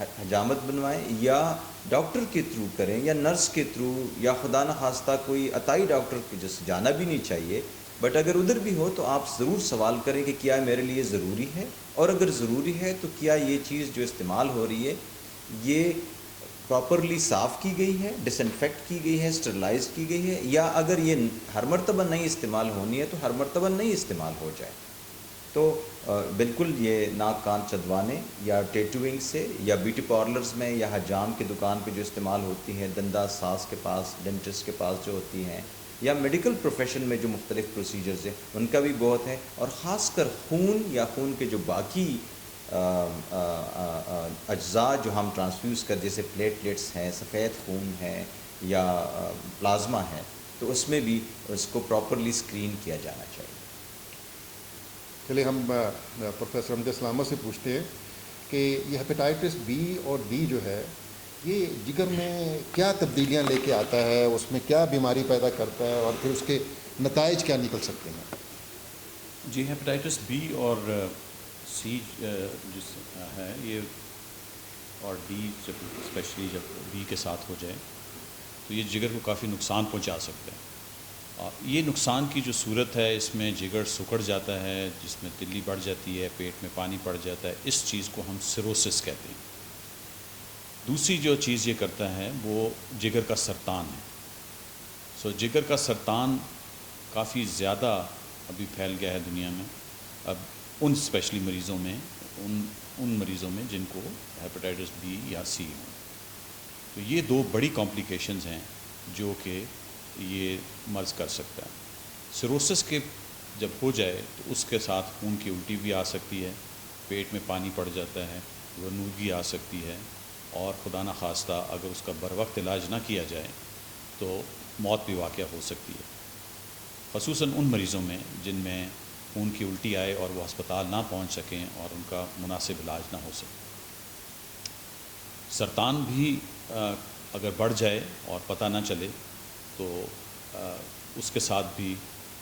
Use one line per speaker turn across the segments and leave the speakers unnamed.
حجامت بنوائیں یا ڈاکٹر کے تھرو کریں یا نرس کے تھرو یا خدا نخواستہ کوئی عطائی ڈاکٹر کے جس جانا بھی نہیں چاہیے، بٹ اگر ادھر بھی ہو تو آپ ضرور سوال کریں کہ کیا میرے لیے ضروری ہے، اور اگر ضروری ہے تو کیا یہ چیز جو استعمال ہو رہی ہے یہ پراپرلی صاف کی گئی ہے، ڈس انفیکٹ کی گئی ہے، اسٹرلائز کی گئی ہے، یا اگر یہ ہر مرتبہ نہیں استعمال ہونی ہے تو ہر مرتبہ نہیں استعمال ہو جائے۔ تو بالکل یہ ناک کان چدوانے یا ٹیٹوئنگ سے یا بیوٹی پارلرز میں یا حجام کی دکان پہ جو استعمال ہوتی ہیں، دندہ ساز کے پاس، ڈینٹسٹ کے پاس جو ہوتی ہیں، یا میڈیکل پروفیشن میں جو مختلف پروسیجرز ہیں ان کا بھی بہت ہے، اور خاص کر خون یا خون کے جو باقی اجزاء جو ہم ٹرانسفیوز کر، جیسے پلیٹلیٹس ہیں، سفید خون ہے یا پلازما ہے، تو اس میں بھی اس کو پراپرلی اسکرین کیا جانا چاہیے۔
چلیے ہم پروفیسر امجد سلامت سے پوچھتے ہیں کہ یہ ہیپیٹائٹس بی اور ڈی جو ہے یہ جگر میں کیا تبدیلیاں لے کے آتا ہے، اس میں کیا بیماری پیدا کرتا ہے، اور پھر اس کے نتائج کیا نکل سکتے ہیں؟
جی، ہیپیٹائٹس بی اور سی جس ہے یہ اور ڈی جب اسپیشلی جب بی کے ساتھ ہو جائے تو یہ جگر کو کافی نقصان پہنچا سکتا ہے۔ یہ نقصان کی جو صورت ہے اس میں جگر سکڑ جاتا ہے، جس میں تلی بڑھ جاتی ہے، پیٹ میں پانی پڑ جاتا ہے، اس چیز کو ہم سیروسس کہتے ہیں۔ دوسری جو چیز یہ کرتا ہے وہ جگر کا سرطان ہے۔ جگر کا سرطان کافی زیادہ ابھی پھیل گیا ہے دنیا میں، اب ان اسپیشلی مریضوں میں ان مریضوں میں جن کو ہیپیٹائٹس بی یا سی ہوں، تو یہ دو بڑی کمپلیکیشنز ہیں جو کہ یہ مرض کر سکتا ہے۔ سیروسس کے جب ہو جائے تو اس کے ساتھ خون کی الٹی بھی آ سکتی ہے، پیٹ میں پانی پڑ جاتا ہے، غنودگی آ سکتی ہے، اور خدا نخواستہ اگر اس کا بروقت علاج نہ کیا جائے تو موت بھی واقع ہو سکتی ہے، خصوصاً ان مریضوں میں جن میں خون کی الٹی آئے اور وہ ہسپتال نہ پہنچ سکیں اور ان کا مناسب علاج نہ ہو سکے۔ سرطان بھی اگر بڑھ جائے اور پتہ نہ چلے تو اس کے ساتھ بھی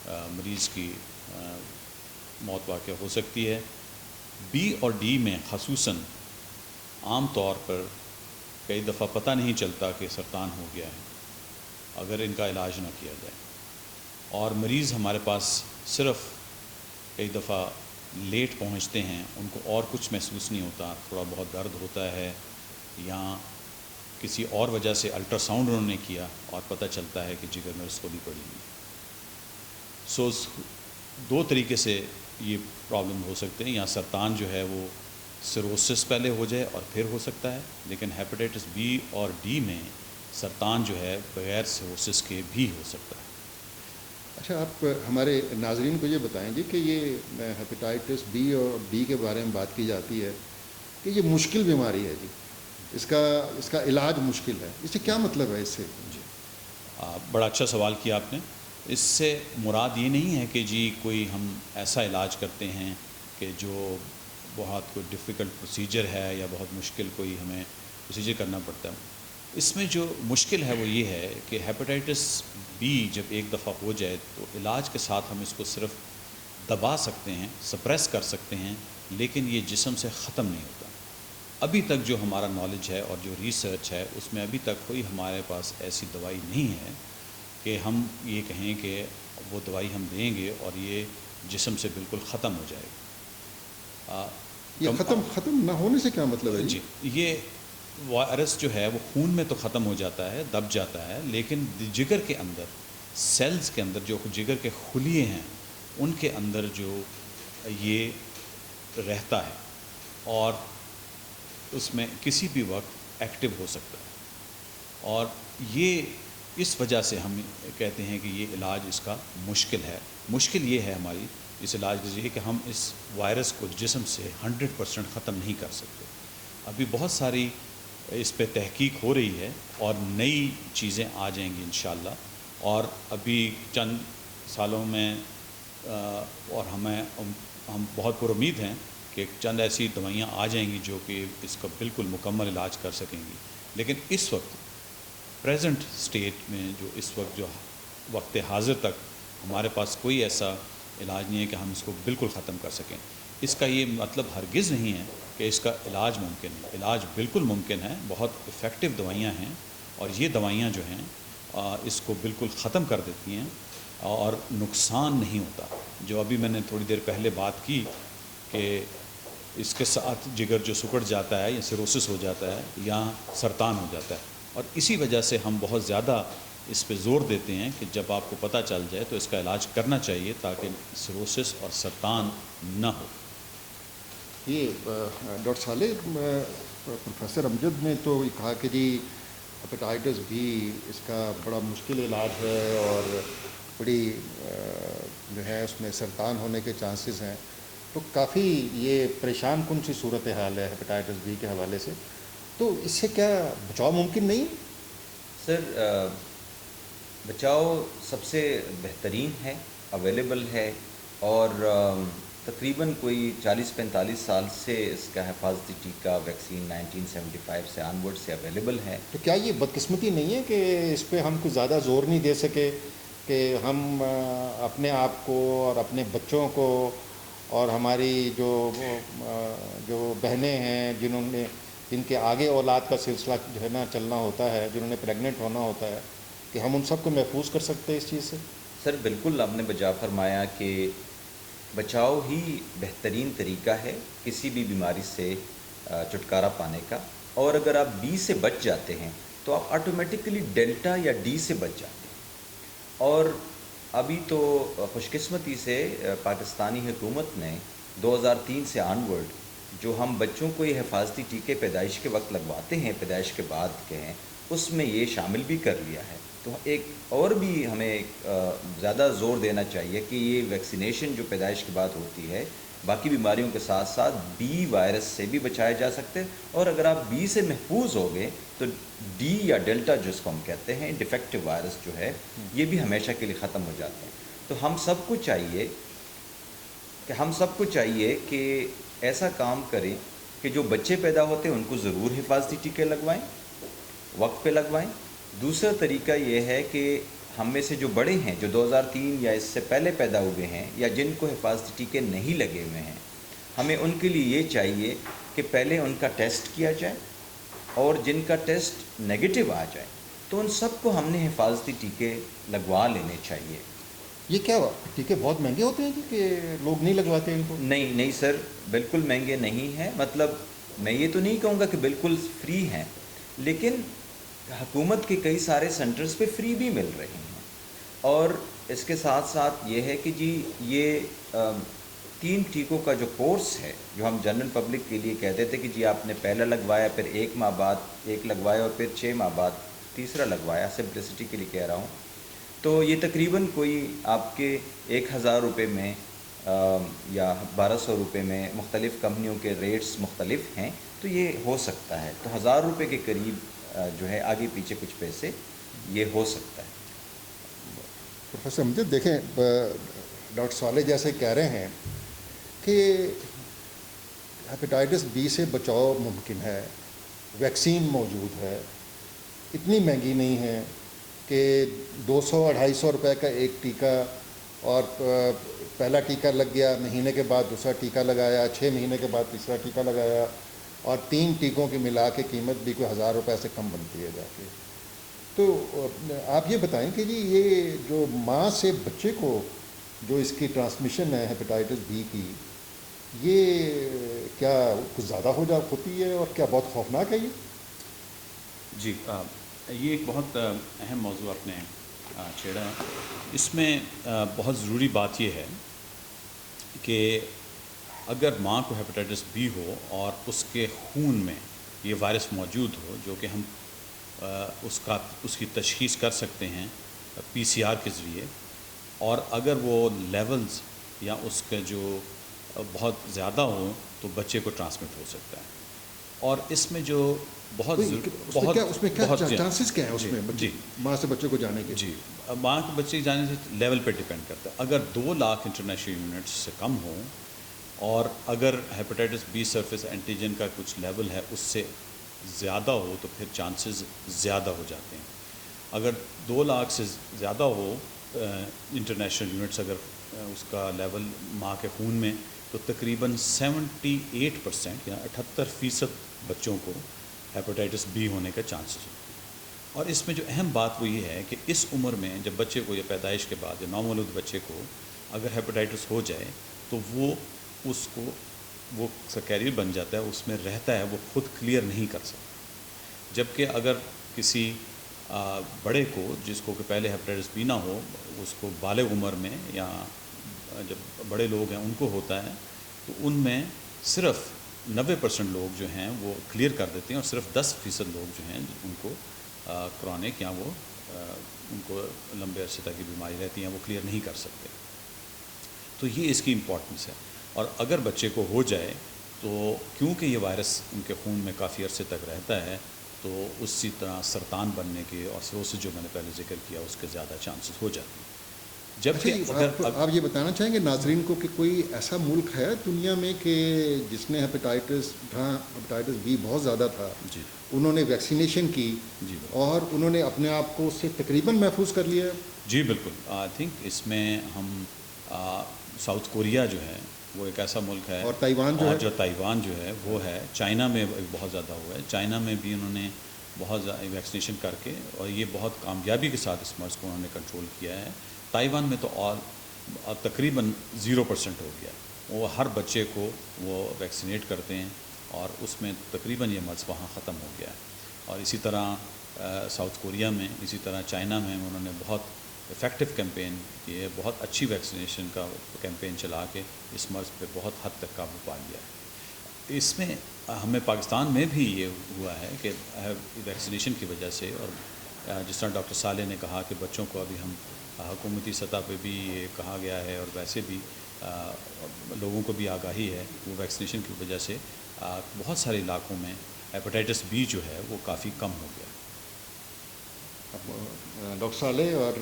مریض کی موت واقع ہو سکتی ہے۔ بی اور ڈی میں خصوصاً عام طور پر کئی دفعہ پتہ نہیں چلتا کہ سرطان ہو گیا ہے اگر ان کا علاج نہ کیا جائے، اور مریض ہمارے پاس صرف کئی دفعہ لیٹ پہنچتے ہیں، ان کو اور کچھ محسوس نہیں ہوتا، تھوڑا بہت درد ہوتا ہے یا کسی اور وجہ سے الٹرا ساؤنڈ انہوں نے کیا اور پتہ چلتا ہے کہ جگر میں رسولی پڑی ہوئی۔ دو طریقے سے یہ پرابلم ہو سکتے ہیں، یا سرطان جو ہے وہ سیروسس پہلے ہو جائے اور پھر ہو سکتا ہے، لیکن ہیپیٹائٹس بی اور ڈی میں سرطان جو ہے بغیر سیروسس کے بھی ہو سکتا ہے۔
اچھا، آپ ہمارے ناظرین کو یہ بتائیں جی کہ یہ ہیپیٹائٹس بی اور ڈی کے بارے میں بات کی جاتی ہے کہ یہ مشکل بیماری ہے جی، اس کا علاج مشکل ہے، اس سے کیا مطلب ہے؟ اس سے
جی، بڑا اچھا سوال کیا آپ نے۔ اس سے مراد یہ نہیں ہے کہ جی کوئی ہم ایسا علاج کرتے ہیں کہ جو بہت کوئی ڈیفیکلٹ پروسیجر ہے یا بہت مشکل کوئی ہمیں پروسیجر کرنا پڑتا ہے۔ اس میں جو مشکل ہے وہ یہ ہے کہ ہیپیٹائٹس بی جب ایک دفعہ ہو جائے تو علاج کے ساتھ ہم اس کو صرف دبا سکتے ہیں، سپریس کر سکتے ہیں، لیکن یہ جسم سے ختم نہیں ہوتا۔ ابھی تک جو ہمارا نالج ہے اور جو ریسرچ ہے اس میں ابھی تک کوئی ہمارے پاس ایسی دوائی نہیں ہے کہ ہم یہ کہیں کہ وہ دوائی ہم دیں گے اور یہ جسم سے بالکل ختم ہو جائے گا۔
یہ ختم نہ ہونے سے کیا مطلب ہے
جی، یہ وائرس جو ہے وہ خون میں تو ختم ہو جاتا ہے، دب جاتا ہے، لیکن جگر کے اندر، سیلز کے اندر جو جگر کے خلیے ہیں ان کے اندر جو یہ رہتا ہے اور اس میں کسی بھی وقت ایکٹیو ہو سکتا ہے، اور یہ اس وجہ سے ہم کہتے ہیں کہ یہ علاج اس کا مشکل ہے۔ مشکل یہ ہے ہماری اس علاج کے ذریعے کہ ہم اس وائرس کو جسم سے 100% ختم نہیں کر سکتے۔ ابھی بہت ساری اس پہ تحقیق ہو رہی ہے اور نئی چیزیں آ جائیں گی انشاءاللہ، اور ابھی چند سالوں میں اور ہم بہت پر امید ہیں کہ چند ایسی دوائیاں آ جائیں گی جو کہ اس کا بالکل مکمل علاج کر سکیں گی، لیکن اس وقت پریزنٹ سٹیٹ میں جو اس وقت جو وقت حاضر تک ہمارے پاس کوئی ایسا علاج نہیں ہے کہ ہم اس کو بالکل ختم کر سکیں۔ اس کا یہ مطلب ہرگز نہیں ہے کہ اس کا علاج ممکن ہے. علاج بالکل ممکن ہے، بہت افیکٹو دوائیاں ہیں، اور یہ دوائیاں جو ہیں اس کو بالکل ختم کر دیتی ہیں اور نقصان نہیں ہوتا. جو ابھی میں نے تھوڑی دیر پہلے بات کی کہ اس کے ساتھ جگر جو سکڑ جاتا ہے یا سیروسس ہو جاتا ہے یا سرطان ہو جاتا ہے، اور اسی وجہ سے ہم بہت زیادہ اس پہ زور دیتے ہیں کہ جب آپ کو پتہ چل جائے تو اس کا علاج کرنا چاہیے تاکہ سیروسس اور سرطان نہ ہو.
یہ ڈاکٹر صالح، پروفیسر امجد نے تو کہا کہ جی ہیپیٹائٹس بی اس کا بڑا مشکل علاج ہے اور بڑی جو ہے اس میں سرطان ہونے کے چانسز ہیں، تو کافی یہ پریشان کن سی صورت حال ہے ہیپیٹائٹس بی کے حوالے سے. تو اس سے کیا بچاؤ ممکن نہیں؟
سر بچاؤ سب سے بہترین ہے، اویلیبل ہے، اور تقریباً کوئی 40-45 سال سے اس کا حفاظتی ٹیکہ ویکسین 1975 سے آنورڈ سے اویلیبل ہے.
تو کیا یہ بدقسمتی نہیں ہے کہ اس پہ ہم کچھ زیادہ زور نہیں دے سکے کہ ہم اپنے آپ کو اور اپنے بچوں کو اور ہماری جو بہنیں ہیں جن کے آگے اولاد کا سلسلہ جو ہے نا چلنا ہوتا ہے، جنہوں نے پریگننٹ ہونا ہوتا ہے، کہ ہم ان سب کو محفوظ کر سکتے ہیں اس چیز سے؟
سر بالکل آپ نے بجا فرمایا کہ بچاؤ ہی بہترین طریقہ ہے کسی بھی بیماری سے چھٹکارا پانے کا. اور اگر آپ بی سے بچ جاتے ہیں تو آپ آٹومیٹکلی ڈیلٹا یا ڈی سے بچ جاتے ہیں. اور ابھی تو خوش قسمتی سے پاکستانی حکومت نے 2003 سے آنورڈ جو ہم بچوں کو یہ حفاظتی ٹیکے پیدائش کے وقت لگواتے ہیں، پیدائش کے بعد کے ہیں، اس میں یہ شامل بھی کر لیا ہے. تو ایک اور بھی ہمیں زیادہ زور دینا چاہیے کہ یہ ویکسینیشن جو پیدائش کے بعد ہوتی ہے باقی بیماریوں کے ساتھ ساتھ بی وائرس سے بھی بچایا جا سکتے ہیں. اور اگر آپ بی سے محفوظ ہو گئے تو ڈی یا ڈیلٹا جس کو ہم کہتے ہیں ڈیفیکٹو وائرس جو ہے یہ بھی ہمیشہ کے لیے ختم ہو جاتے ہیں. تو ہم سب کو چاہیے کہ ایسا کام کریں کہ جو بچے پیدا ہوتے ہیں ان کو ضرور حفاظتی ٹیکے لگوائیں، وقت پہ لگوائیں. دوسرا طریقہ یہ ہے کہ ہم میں سے جو بڑے ہیں جو 2003 یا اس سے پہلے پیدا ہوئے ہیں یا جن کو حفاظتی ٹیکے نہیں لگے ہوئے ہیں، ہمیں ان کے لیے یہ چاہیے کہ پہلے ان کا ٹیسٹ کیا جائے، اور جن کا ٹیسٹ نیگیٹو آ جائے تو ان سب کو ہم نے حفاظتی ٹیکے لگوا لینے چاہیے.
یہ کیا ٹیکے بہت مہنگے ہوتے ہیں جی کہ لوگ نہیں لگواتے ان کو؟
نہیں سر، بالکل مہنگے نہیں ہیں. مطلب میں یہ تو نہیں کہوں گا کہ بالکل فری ہیں، لیکن حکومت کے کئی سارے سینٹرز پہ فری بھی مل رہے ہیں. اور اس کے ساتھ ساتھ یہ ہے کہ جی یہ 3 ٹیکوں کا جو کورس ہے جو ہم جنرل پبلک کے لیے کہتے تھے کہ جی آپ نے پہلا لگوایا، پھر 1 ماہ بعد ایک لگوایا، اور پھر 6 ماہ بعد تیسرا لگوایا، سمپلسٹی کے لیے کہہ رہا ہوں. تو یہ تقریباً کوئی آپ کے 1000 روپے میں یا 1200 روپے میں، مختلف کمپنیوں کے ریٹس مختلف ہیں، تو یہ ہو سکتا ہے. تو 1000 روپے کے قریب جو ہے آگے پیچھے کچھ پیسے یہ ہو سکتا ہے.
پروفیسر امجد دیکھیں، ڈاکٹر صالح جیسے کہہ رہے ہیں کہ ہیپیٹائٹس بی سے بچاؤ ممکن ہے، ویکسین موجود ہے، اتنی مہنگی نہیں ہے کہ 200-250 روپے کا ایک ٹیکہ، اور پہلا ٹیکہ لگ گیا، مہینے کے بعد دوسرا ٹیکہ لگایا، 6 مہینے کے بعد تیسرا ٹیکہ لگایا، اور 3 ٹیکوں کی ملا کے قیمت بھی کوئی 1000 روپے سے کم بنتی ہے جا کے. تو آپ یہ بتائیں کہ جی یہ جو ماں سے بچے کو جو اس کی ٹرانسمیشن ہے ہیپیٹائٹس بی کی، یہ کیا کچھ زیادہ ہوتی ہے اور کیا بہت خوفناک ہے یہ؟
جی یہ ایک بہت اہم موضوع آپ نے چھیڑا ہے. اس میں بہت ضروری بات یہ ہے کہ اگر ماں کو ہیپیٹائٹس بی ہو اور اس کے خون میں یہ وائرس موجود ہو، جو کہ ہم اس کی تشخیص کر سکتے ہیں PCR کے ذریعے، اور اگر وہ لیولز یا اس کے جو بہت زیادہ ہوں تو بچے کو ٹرانسمٹ ہو سکتا ہے. اور اس میں جو
اس میں کیا چانسز کیا ہے اس میں
جی
ماں سے بچے کو جانے کے؟
جی ماں کے بچے جانے سے لیول پہ ڈیپینڈ کرتا ہے. اگر 2 لاکھ انٹرنیشنل یونٹس سے کم ہوں، اور اگر ہیپیٹائٹس بی سرفیس اینٹیجن کا کچھ لیول ہے اس سے زیادہ ہو تو پھر چانسز زیادہ ہو جاتے ہیں. اگر 2 لاکھ سے زیادہ ہو انٹرنیشنل یونٹس اگر اس کا لیول ماں کے خون میں، تو تقریباً 78% یا 78% بچوں کو ہیپاٹائٹس بی ہونے کا چانسز ہوتے ہیں۔ اور اس میں جو اہم بات وہ یہ ہے کہ اس عمر میں جب بچے کو یا پیدائش کے بعد یا نومولود بچے کو اگر ہیپاٹائٹس ہو جائے تو وہ اس کو وہ کیریئر بن جاتا ہے، اس میں رہتا ہے، وہ خود کلیئر نہیں کر سکتا۔ جبکہ اگر کسی بڑے کو جس کو کہ پہلے ہیپاٹائٹس بی نہ ہو، اس کو بالغ عمر میں یا جب بڑے لوگ ہیں ان کو ہوتا ہے، تو ان میں صرف 90% لوگ جو ہیں وہ کلیئر کر دیتے ہیں، اور صرف 10% لوگ جو ہیں ان کو کرونک یا وہ ان کو لمبے عرصے تک کی بیماری رہتی ہیں، وہ کلیئر نہیں کر سکتے۔ تو یہ اس کی امپورٹنس ہے۔ اور اگر بچے کو ہو جائے تو کیونکہ یہ وائرس ان کے خون میں کافی عرصے تک رہتا ہے، تو اسی طرح سرطان بننے کے اور سروسس جو میں نے پہلے ذکر کیا اس کے زیادہ چانسز ہو جاتے ہیں۔ جبکہ
آپ یہ بتانا چاہیں گے ناظرین کو کہ کوئی ایسا ملک ہے دنیا میں کہ جس نے ہیپاٹائٹس بی بہت زیادہ تھا،
جی
انہوں نے ویکسینیشن کی
جی
اور انہوں نے اپنے آپ کو اس سے تقریباً محفوظ کر لیا ہے؟
جی بالکل۔ آئی تھنک اس میں ہم ساؤتھ کوریا جو ہے وہ ایک ایسا ملک ہے،
اور تائیوان
جو تائیوان جو ہے وہ ہے، چائنا میں بہت زیادہ ہوا ہے، چائنا میں بھی انہوں نے بہت زیادہ ویکسینیشن کر کے اور یہ بہت کامیابی کے ساتھ اس مرض کو انہوں نے کنٹرول کیا ہے۔ تائیوان میں تو تقریباً 0% ہو گیا، وہ ہر بچے کو وہ ویکسینیٹ کرتے ہیں اور اس میں تقریباً یہ مرض وہاں ختم ہو گیا ہے۔ اور اسی طرح ساؤتھ کوریا میں، اسی طرح چائنا میں انہوں نے بہت افیکٹو کیمپین کیے، بہت اچھی ویکسینیشن کا کیمپین چلا کے اس مرض پہ بہت حد تک قابو پا لیا ہے۔ اس میں ہمیں پاکستان میں بھی یہ ہوا ہے کہ ویکسینیشن کی وجہ سے، اور جس طرح ڈاکٹر صالح نے کہا کہ بچوں کو ابھی ہم حکومتی سطح پہ بھی یہ کہا گیا ہے اور ویسے بھی لوگوں کو بھی آگاہی ہے، وہ ویکسینیشن کی وجہ سے بہت سارے علاقوں میں ہیپاٹائٹس بی جو ہے وہ کافی کم ہو گیا۔
ڈاکٹر صالح اور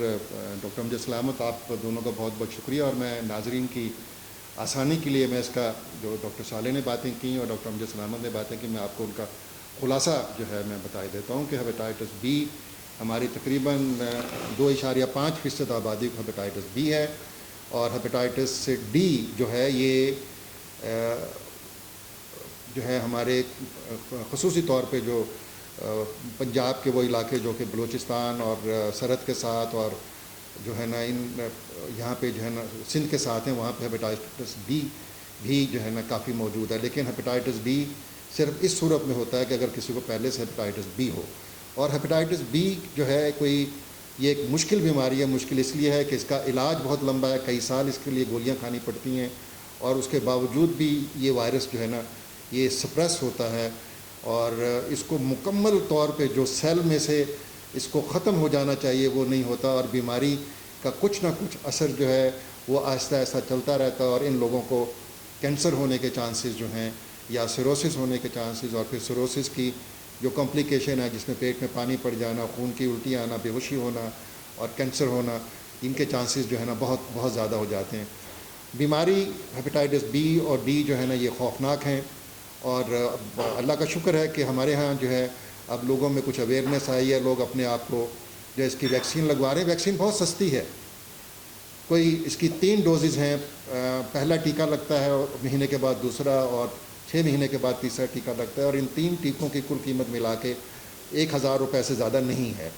ڈاکٹر امجد سلامت، آپ دونوں کا بہت بہت شکریہ، اور میں ناظرین کی آسانی کے لیے میں اس کا جو ڈاکٹر صالح نے باتیں کی اور ڈاکٹر امجد سلامت نے باتیں کی، میں آپ کو ان کا خلاصہ جو ہے میں بتا دیتا ہوں کہ ہیپاٹائٹس بی ہماری تقریباً 2.5% آبادی کو ہیپاٹائٹس بی ہے، اور ہیپاٹائٹس ڈی جو ہے یہ جو ہے ہمارے خصوصی طور پہ جو پنجاب کے وہ علاقے جو کہ بلوچستان اور سرحد کے ساتھ اور جو ہے نا یہاں پہ جو ہے نا سندھ کے ساتھ ہیں، وہاں پہ ہیپاٹائٹس بی بھی جو ہے نا کافی موجود ہے۔ لیکن ہیپاٹائٹس بی صرف اس صورت میں ہوتا ہے کہ اگر کسی کو پہلے سے ہیپاٹائٹس بی ہو، اور ہیپاٹائٹس بی جو ہے یہ ایک مشکل بیماری ہے۔ مشکل اس لیے ہے کہ اس کا علاج بہت لمبا ہے، کئی سال اس کے لیے گولیاں کھانی پڑتی ہیں، اور اس کے باوجود بھی یہ وائرس جو ہے نا یہ سپریس ہوتا ہے، اور اس کو مکمل طور پہ جو سیل میں سے اس کو ختم ہو جانا چاہیے وہ نہیں ہوتا، اور بیماری کا کچھ نہ کچھ اثر جو ہے وہ آہستہ آہستہ چلتا رہتا ہے، اور ان لوگوں کو کینسر ہونے کے چانسز جو ہیں یا سیروسس ہونے کے چانسز، اور پھر سیروسس کی جو کمپلیکیشن ہے جس میں پیٹ میں پانی پڑ جانا، خون کی الٹی آنا، بے ہوشی ہونا اور کینسر ہونا، ان کے چانسز جو ہے نا بہت بہت زیادہ ہو جاتے ہیں۔ بیماری ہیپاٹائٹس بی اور ڈی جو ہے نا یہ خوفناک ہیں، اور اللہ کا شکر ہے کہ ہمارے ہاں جو ہے اب لوگوں میں کچھ اویئرنیس آئی ہے، لوگ اپنے آپ کو جو اس کی ویکسین لگوا رہے ہیں۔ ویکسین بہت سستی ہے، کوئی اس کی 3 ڈوزز ہیں، پہلا ٹیکہ لگتا ہے مہینے کے بعد دوسرا، اور 6 مہینے کے بعد تیسرا ٹیکہ لگتا ہے، اور ان 3 ٹیکوں کی کل قیمت ملا کے 1000 روپے سے زیادہ نہیں ہے۔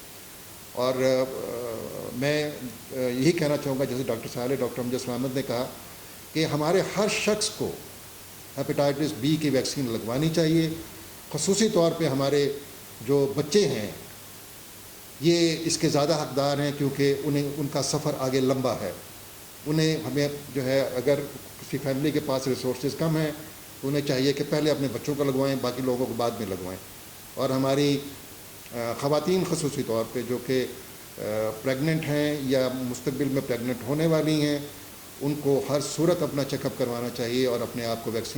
اور میں یہی کہنا چاہوں گا جیسے ڈاکٹر صالح، ڈاکٹر امجد سلامت نے کہا کہ ہمارے ہر شخص کو ہیپاٹائٹس بی کی ویکسین لگوانی چاہیے، خصوصی طور پہ ہمارے جو بچے ہیں یہ اس کے زیادہ حقدار ہیں، کیونکہ ان کا سفر آگے لمبا ہے۔ ہمیں جو ہے اگر کسی فیملی کے پاس ریسورسز کم ہیں تو انہیں چاہیے کہ پہلے اپنے بچوں کو لگوائیں، باقی لوگوں کو بعد میں لگوائیں۔ اور ہماری خواتین خصوصی طور پہ جو کہ پریگننٹ ہیں یا مستقبل میں پریگننٹ ہونے والی ہیں، ان کو ہر صورت اپنا چیک اپ کروانا چاہیے اور اپنے آپ کو ویکسین